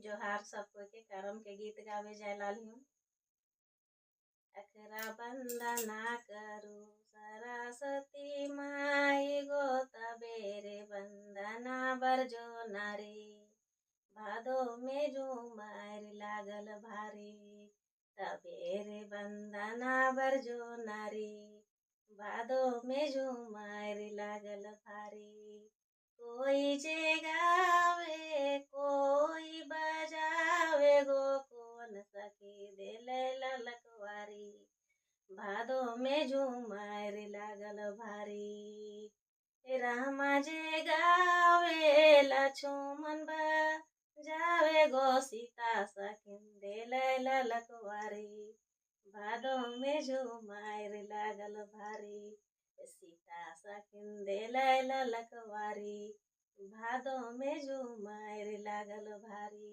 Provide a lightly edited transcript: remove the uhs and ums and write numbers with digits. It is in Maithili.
जोहार सब कोई के करम के गीत गावे जाए लाली हूँ। अखरा बंदना करू सरस्वती माई गो तबेरे बंदना बरजो नारी भादो में झूमर लागल भारी तबेरे बंदना बरजो नारी भादो में झूमर लागल भारी कोई जे गावे कोई बजावे गो कौन सखी दिले ललकवारी भादो में झूमर लागल भारी रामा जे गावे लक्ष्मण बजावे गो सीता सखी दिले ललकवारी भादो में झूमर लागल भारी सीता सखी दिले ललकवारी भादो में झूमर लागल भारी।